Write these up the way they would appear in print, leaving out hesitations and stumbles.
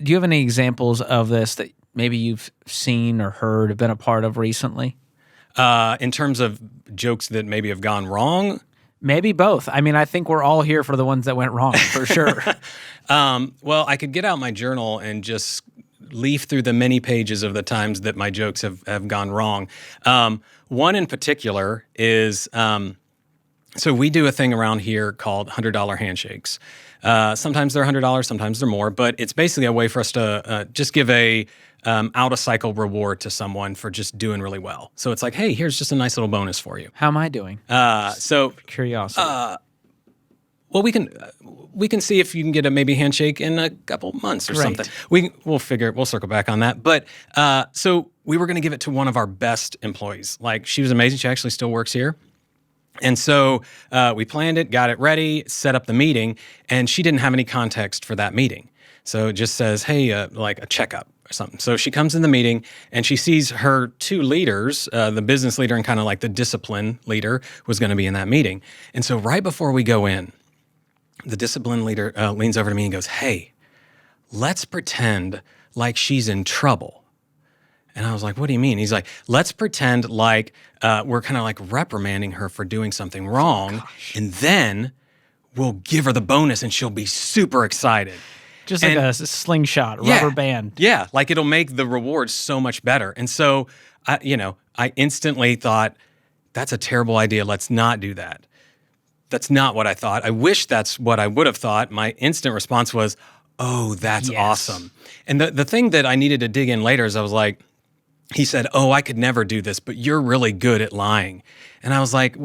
do you have any examples of this that maybe you've seen or heard or been a part of recently? In terms of jokes that maybe have gone wrong? Maybe both. I mean, I think we're all here for the ones that went wrong, for sure. Well, I could get out my journal and just leaf through the many pages of the times that my jokes have gone wrong. One in particular is, so we do a thing around here called $100 handshakes. Sometimes they're $100, sometimes they're more, but it's basically a way for us to just give a out-of-cycle reward to someone for just doing really well. So it's like, hey, here's just a nice little bonus for you. How am I doing? Curiosity. Well, we can see if you can get a maybe handshake in a couple months or something. We'll circle back on that. But so we were going to give it to one of our best employees. Like, she was amazing. She actually still works here. And so we planned it, got it ready, set up the meeting, and she didn't have any context for that meeting. So it just says, hey, like a checkup or something. So she comes in the meeting and she sees her two leaders, the business leader and kind of like the discipline leader was going to be in that meeting. And so right before we go in, the discipline leader leans over to me and goes, hey, let's pretend like she's in trouble. And I was like, what do you mean? He's like, let's pretend like we're kind of like reprimanding her for doing something wrong. And then we'll give her the bonus and she'll be super excited. Just like a slingshot, rubber band. Yeah, like it'll make the reward so much better. And so, I instantly thought, that's a terrible idea. Let's not do that. That's not what I thought. I wish that's what I would have thought. My instant response was, oh, that's awesome. And the thing that I needed to dig in later is I was like, he said, oh, I could never do this, but you're really good at lying. And I was like,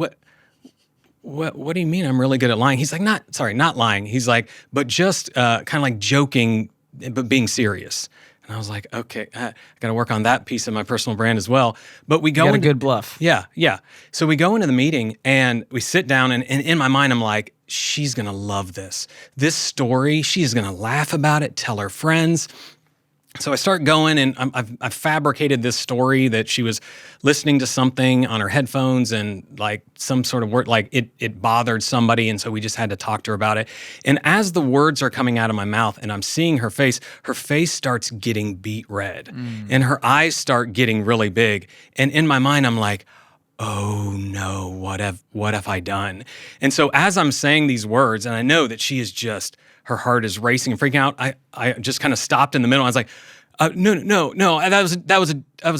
what do you mean I'm really good at lying? He's like, not lying. He's like, but just kind of like joking, but being serious. And I was like, okay, I got to work on that piece of my personal brand as well. But we go into a good bluff. Yeah. So we go into the meeting and we sit down and in my mind, I'm like, she's going to love this story. She's going to laugh about it, tell her friends. So I start going and I've fabricated this story that she was listening to something on her headphones and like some sort of word, like it bothered somebody. And so we just had to talk to her about it. And as the words are coming out of my mouth and I'm seeing her face starts getting beet red and her eyes start getting really big. And in my mind, I'm like, oh no, what have I done? And so as I'm saying these words, and I know that she is just, her heart is racing and freaking out, I just kind of stopped in the middle. I was like, no, that was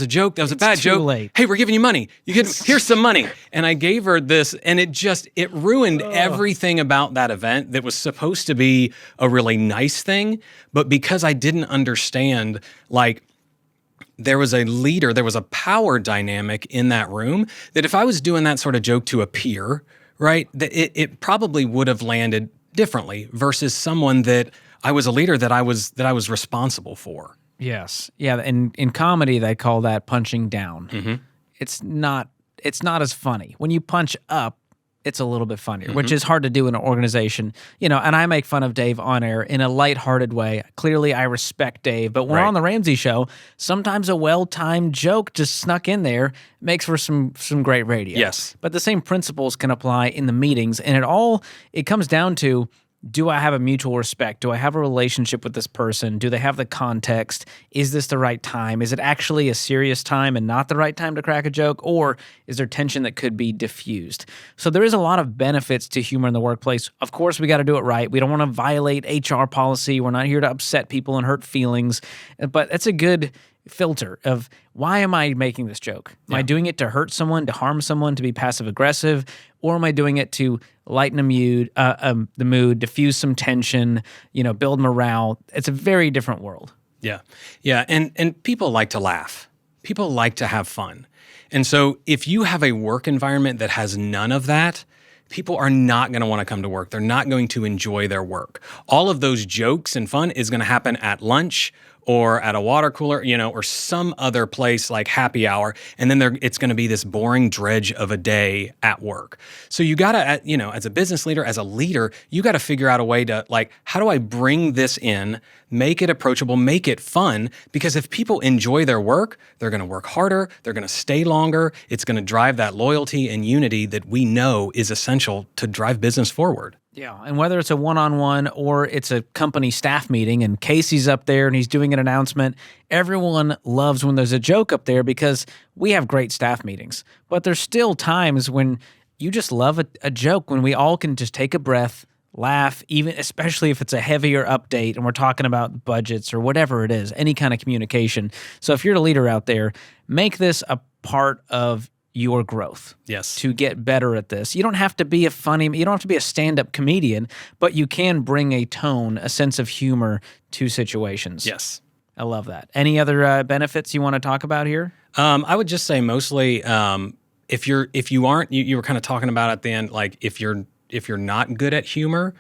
a joke. That was a bad joke. Late. Hey, we're giving you money. Here's some money. And I gave her this, and it ruined everything about that event that was supposed to be a really nice thing. But because I didn't understand, like, there was a leader, there was a power dynamic in that room that if I was doing that sort of joke to a peer, right, that it probably would have landed differently versus someone that I was a leader that I was responsible for. Yes. Yeah. In comedy, they call that punching down. Mm-hmm. It's not as funny. When you punch up, it's a little bit funnier, which is hard to do in an organization. And I make fun of Dave on air in a lighthearted way. Clearly, I respect Dave, but when we're on the Ramsey show, sometimes a well-timed joke just snuck in there makes for some great radio. Yes. But the same principles can apply in the meetings, and it comes down to, do I have a mutual respect? Do I have a relationship with this person? Do they have the context? Is this the right time? Is it actually a serious time and not the right time to crack a joke? Or is there tension that could be diffused? So there is a lot of benefits to humor in the workplace. Of course, we got to do it right. We don't want to violate HR policy. We're not here to upset people and hurt feelings. But it's a good filter of, why am I making this joke? Am I doing it to hurt someone, to harm someone, to be passive aggressive, or am I doing it to lighten the mood, diffuse some tension, build morale? It's a very different world. Yeah, and people like to laugh. People like to have fun, and so if you have a work environment that has none of that, people are not going to want to come to work. They're not going to enjoy their work. All of those jokes and fun is going to happen at lunch or at a water cooler, or some other place like happy hour. And then it's going to be this boring dredge of a day at work. So you got to, as a business leader, as a leader, you got to figure out a way to, like, how do I bring this in, make it approachable, make it fun? Because if people enjoy their work, they're going to work harder, they're going to stay longer. It's going to drive that loyalty and unity that we know is essential to drive business forward. Yeah, and whether it's a one-on-one or it's a company staff meeting and Casey's up there and he's doing an announcement, everyone loves when there's a joke up there because we have great staff meetings. But there's still times when you just love a joke, when we all can just take a breath, laugh, even especially if it's a heavier update and we're talking about budgets or whatever it is, any kind of communication. So if you're a leader out there, make this a part of your growth. Yes. To get better at this. You don't have to be you don't have to be a stand-up comedian, but you can bring a tone, a sense of humor to situations. Yes. I love that. Any other benefits you want to talk about here? I would just say mostly if you aren't, you were kind of talking about at the end, like if you're not good at humor,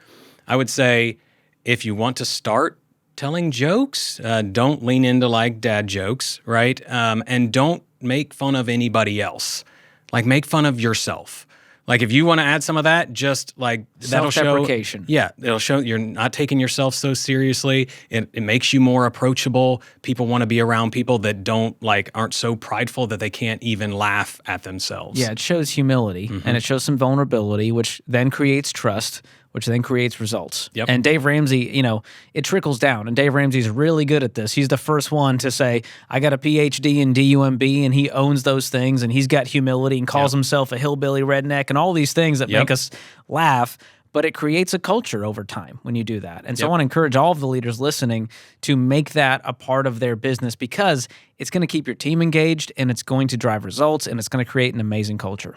I would say if you want to start telling jokes, don't lean into like dad jokes, right? And don't make fun of anybody else. Like make fun of yourself. Like if you want to add some of that, just like that'll show. Self-deprecation. Yeah, it'll show you're not taking yourself so seriously. It makes you more approachable. People want to be around people that aren't so prideful that they can't even laugh at themselves. Yeah, it shows humility and it shows some vulnerability, which then creates trust, which then creates results. Yep. And Dave Ramsey, it trickles down. And Dave Ramsey's really good at this. He's the first one to say, I got a PhD in DUMB, and he owns those things, and he's got humility and calls himself a hillbilly redneck and all these things that make us laugh. But it creates a culture over time when you do that. And so I want to encourage all of the leaders listening to make that a part of their business, because it's going to keep your team engaged and it's going to drive results and it's going to create an amazing culture.